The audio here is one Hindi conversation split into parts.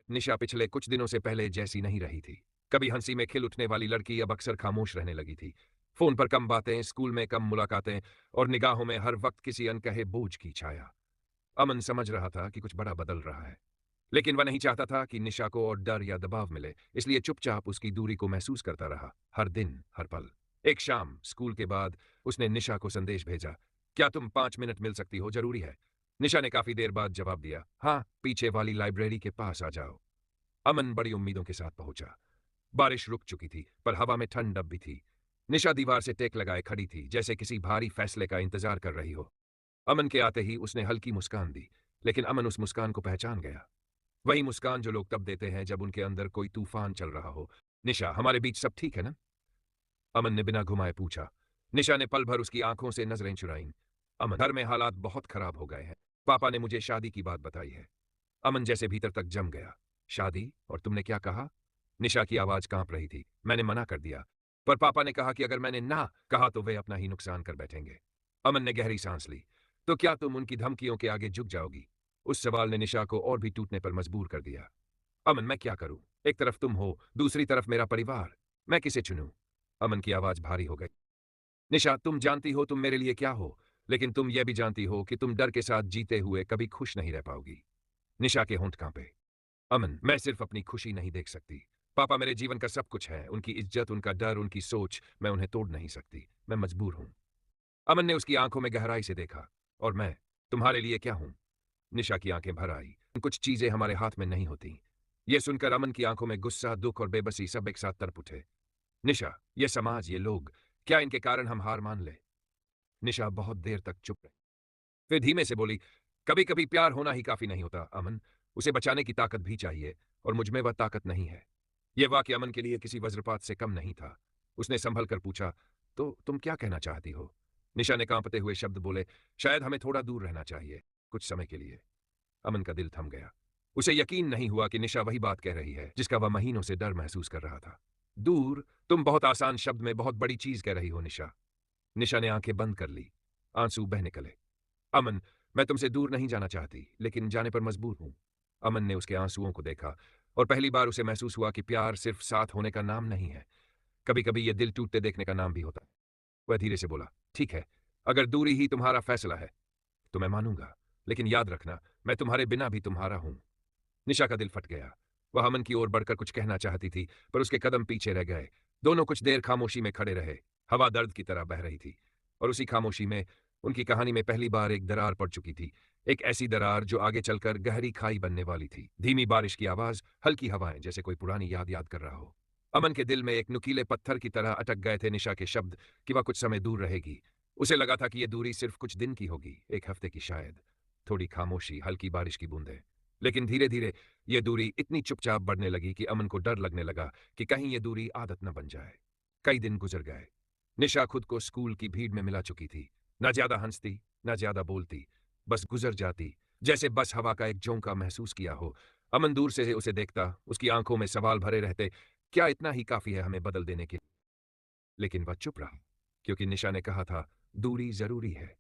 निशा पिछले कुछ दिनों से पहले जैसी नहीं रही थी। कभी हंसी में खिल उठने वाली लड़की अब अक्सर खामोश रहने लगी थी। फोन पर कम बातें, स्कूल में कम मुलाकातें और निगाहों में हर वक्त किसी अनकहे बोझ की छाया। अमन समझ रहा था कि कुछ बड़ा बदल रहा है, लेकिन वह नहीं चाहता था कि निशा को और डर या दबाव मिले, इसलिए चुपचाप उसकी दूरी को महसूस करता रहा, हर दिन, हर पल। एक शाम स्कूल के बाद उसने निशा को संदेश भेजा, क्या तुम 5 मिनट मिल सकती हो, जरूरी है। निशा ने काफी देर बाद जवाब दिया, हाँ, पीछे वाली लाइब्रेरी के पास आ जाओ। अमन बड़ी उम्मीदों के साथ पहुंचा। बारिश रुक चुकी थी, पर हवा में ठंड अब भी थी। निशा दीवार से टेक लगाए खड़ी थी, जैसे किसी भारी फैसले का इंतजार कर रही हो। अमन के आते ही उसने हल्की मुस्कान दी, लेकिन अमन उस मुस्कान को पहचान गया। वही मुस्कान जो लोग तब देते हैं जब उनके अंदर कोई तूफान चल रहा हो। निशा, हमारे बीच सब ठीक है ना? अमन ने बिना घुमाए पूछा। निशा ने पल भर उसकी आंखों से नजरें चुराईं। अमन, घर में हालात बहुत खराब हो गए हैं। पापा ने मुझे शादी की बात बताई है। अमन जैसे भीतर तक जम गया। शादी? और तुमने क्या कहा? निशा की आवाज कांप रही थी। मैंने मना कर दिया, पर पापा ने कहा कि अगर मैंने ना कहा तो वे अपना ही नुकसान कर बैठेंगे। अमन ने गहरी सांस ली। तो क्या तुम उनकी धमकियों के आगे झुक जाओगी? उस सवाल ने निशा को और भी टूटने पर मजबूर कर दिया। अमन, मैं क्या करूं? एक तरफ तुम हो, दूसरी तरफ मेरा परिवार। मैं किसे चुनूं? अमन की आवाज भारी हो गई। निशा, तुम जानती हो तुम मेरे लिए क्या हो, लेकिन तुम यह भी जानती हो कि तुम डर के साथ जीते हुए कभी खुश नहीं रह पाओगी। निशा के होंठ कांपे। अमन, मैं सिर्फ अपनी खुशी नहीं देख सकती। पापा मेरे जीवन का सब कुछ है, उनकी इज्जत, उनका डर, उनकी सोच, मैं उन्हें तोड़ नहीं सकती। मैं मजबूर हूं। अमन ने उसकी आंखों में गहराई से देखा। और मैं तुम्हारे लिए क्या हूं? निशा की आंखें भर आई। कुछ चीजें हमारे हाथ में नहीं होती। यह सुनकर अमन की आंखों में गुस्सा, दुख और बेबसी सब एक साथ तड़प उठे। निशा, ये समाज, ये लोग, क्या इनके कारण हम हार मान ले? निशा बहुत देर तक चुप रही, फिर धीमे से बोली, कभी कभी प्यार होना ही काफी नहीं होता अमन। उसे बचाने की ताकत भी चाहिए, और मुझ में वह ताकत नहीं है। यह वाक्य अमन के लिए किसी वज्रपात से कम नहीं था। उसने संभल कर पूछा, तो तुम क्या कहना चाहती हो? निशा ने कांपते हुए शब्द बोले, शायद हमें थोड़ा दूर रहना चाहिए, कुछ समय के लिए। अमन का दिल थम गया। उसे यकीन नहीं हुआ कि निशा वही बात कह रही है जिसका वह महीनों से डर महसूस कर रहा था। दूर? तुम बहुत आसान शब्द में बहुत बड़ी चीज कह रही हो निशा। निशा ने आंखें बंद कर ली। आंसू बह निकले। अमन, मैं तुमसे दूर नहीं जाना चाहती, लेकिन जाने पर मजबूर हूं। अमन ने उसके आंसुओं को देखा, और पहली बार उसे महसूस हुआ कि प्यार सिर्फ साथ होने का नाम नहीं है, कभी कभी यह दिल टूटते देखने का नाम भी होता है। वह धीरे से बोला, ठीक है, अगर दूरी ही तुम्हारा फैसला है तो मैं मानूंगा, लेकिन याद रखना, मैं तुम्हारे बिना भी तुम्हारा हूं। निशा का दिल फट गया। वह अमन की ओर बढ़कर कुछ कहना चाहती थी, पर उसके कदम पीछे रह गए। दोनों कुछ देर खामोशी में खड़े रहे। हवा दर्द की तरह बह रही थी, और उसी खामोशी में उनकी कहानी में पहली बार एक दरार पड़ चुकी थी। एक ऐसी दरार जो आगे चलकर गहरी खाई बनने वाली थी। धीमी बारिश की आवाज, हल्की हवाएं, जैसे कोई पुरानी याद याद कर रहा हो। अमन के दिल में एक नुकीले पत्थर की तरह अटक गए थे निशा के शब्द, कि वह कुछ समय दूर रहेगी। उसे लगा था कि यह दूरी सिर्फ कुछ दिन की होगी, एक हफ्ते की शायद। थोड़ी खामोशी, हल्की बारिश की बूंदें। लेकिन धीरे धीरे यह दूरी इतनी चुपचाप बढ़ने लगी कि अमन को डर लगने लगा कि कहीं यह दूरी आदत न बन जाए। कई दिन गुजर गए। निशा खुद को स्कूल की भीड़ में मिला चुकी थी। न ज्यादा हंसती, न ज्यादा बोलती, बस गुजर जाती, जैसे बस हवा का एक झोंका महसूस किया हो। अमन दूर से उसे देखता, उसकी आंखों में सवाल भरे रहते, क्या इतना ही काफी है हमें बदल देने के लिए? लेकिन वह चुप रहा, क्योंकि निशा ने कहा था, दूरी जरूरी है।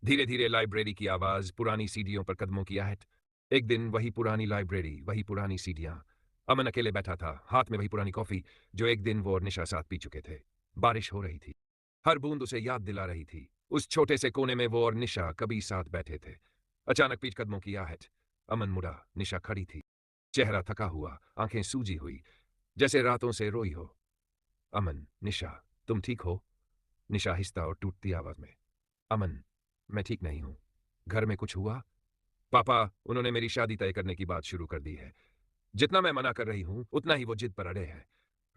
धीरे धीरे लाइब्रेरी की आवाज, पुरानी सीढ़ियों पर कदमों की आहट। एक दिन वही पुरानी लाइब्रेरी, वही पुरानी सीढ़ियां। अमन अकेले बैठा था, हाथ में वही पुरानी कॉफी जो एक दिन वो और निशा साथ पी चुके थे। बारिश हो रही थी, हर बूंद उसे याद दिला रही थी उस छोटे से कोने में वो और निशा कभी साथ बैठे थे। अचानक पीछ कदमों की आहट। अमन मुड़ा। निशा खड़ी थी, चेहरा थका हुआ, आंखें सूजी हुई, जैसे रातों से रोई हो। अमन, निशा, तुम ठीक हो? निशा आहिस्ता और टूटती आवाज में, अमन, मैं ठीक नहीं हूं। घर में कुछ हुआ? पापा, उन्होंने मेरी शादी तय करने की बात शुरू कर दी है। जितना मैं मना कर रही हूं, उतना ही वो जिद पर अड़े हैं।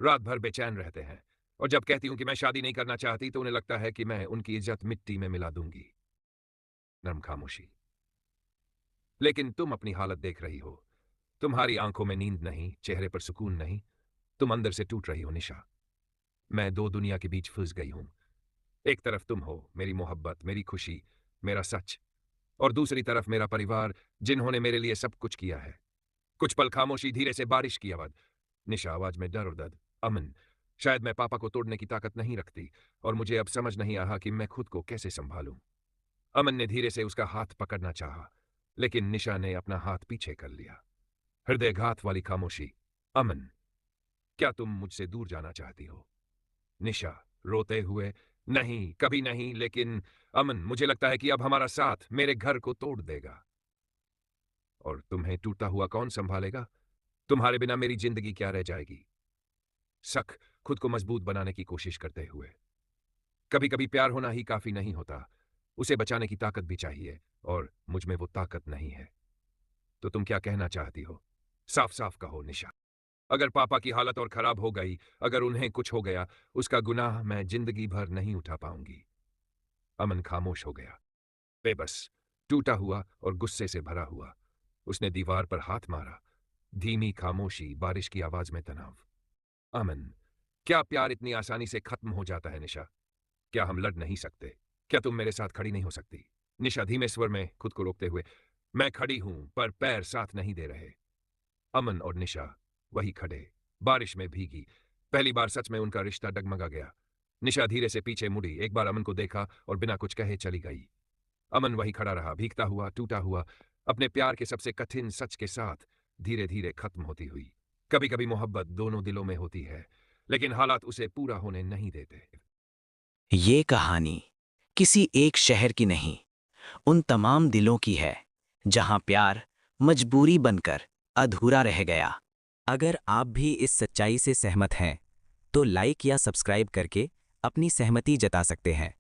रात भर बेचैन रहते हैं, और जब कहती हूं कि मैं शादी नहीं करना चाहती तो उन्हें लगता है कि मैं उनकी इज्जत मिट्टी में मिला दूंगी। नर्म खामोशी। लेकिन तुम अपनी हालत देख रही हो। तुम्हारी आंखों में नींद नहीं, चेहरे पर सुकून नहीं। तुम अंदर से टूट रही हो निशा। मैं दो दुनिया के बीच फंस गई हूं। एक तरफ तुम हो, मेरी मोहब्बत, मेरी खुशी, मेरा सच, और दूसरी तरफ मेरा परिवार, जिन्होंने मेरे लिए सब कुछ किया है। कुछ पल खामोशी, धीरे से बारिश की आवाज। निशा, आवाज में डर और दर्द। अमन, शायद मैं पापा को तोड़ने की ताकत नहीं रखती, और मुझे अब समझ नहीं आ कि मैं खुद को कैसे संभालूं। अमन ने धीरे से उसका हाथ पकड़ना चाहा, लेकिन निशा ने अपना हाथ पीछे कर लिया। हृदयघात वाली खामोशी। अमन, क्या तुम मुझसे दूर जाना चाहती हो? निशा रोते हुए, नहीं, कभी नहीं, लेकिन अमन, मुझे लगता है कि अब हमारा साथ मेरे घर को तोड़ देगा। और तुम्हें टूटा हुआ कौन संभालेगा? तुम्हारे बिना मेरी जिंदगी क्या रह जाएगी? शक, खुद को मजबूत बनाने की कोशिश करते हुए। कभी कभी प्यार होना ही काफी नहीं होता, उसे बचाने की ताकत भी चाहिए, और मुझ में वो ताकत नहीं है। तो तुम क्या कहना चाहती हो? साफ साफ कहो निशा। अगर पापा की हालत और खराब हो गई, अगर उन्हें कुछ हो गया, उसका गुनाह मैं जिंदगी भर नहीं उठा पाऊंगी। अमन खामोश हो गया, बेबस, टूटा हुआ और गुस्से से भरा हुआ। उसने दीवार पर हाथ मारा। धीमी खामोशी, बारिश की आवाज में तनाव। अमन, क्या प्यार इतनी आसानी से खत्म हो जाता है निशा? क्या हम लड़ नहीं सकते? क्या तुम मेरे साथ खड़ी नहीं हो सकती? निशा धीमे स्वर में, खुद को रोकते हुए, मैं खड़ी हूं, पर पैर साथ नहीं दे रहे। अमन और निशा वही खड़े, बारिश में भीगी। पहली बार सच में उनका रिश्ता डगमगा गया। निशा धीरे से पीछे मुड़ी, एक बार अमन को देखा और बिना कुछ कहे चली गई। अमन वही खड़ा रहा, भीगता हुआ, टूटा हुआ, अपने प्यार के सबसे कठिन सच के साथ, धीरे धीरे खत्म होती हुई। कभी कभी मोहब्बत दोनों दिलों में होती है, लेकिन हालात उसे पूरा होने नहीं देते। ये कहानी किसी एक शहर की नहीं, उन तमाम दिलों की है जहां प्यार मजबूरी बनकर अधूरा रह गया। अगर आप भी इस सच्चाई से सहमत हैं तो लाइक या सब्सक्राइब करके अपनी सहमति जता सकते हैं।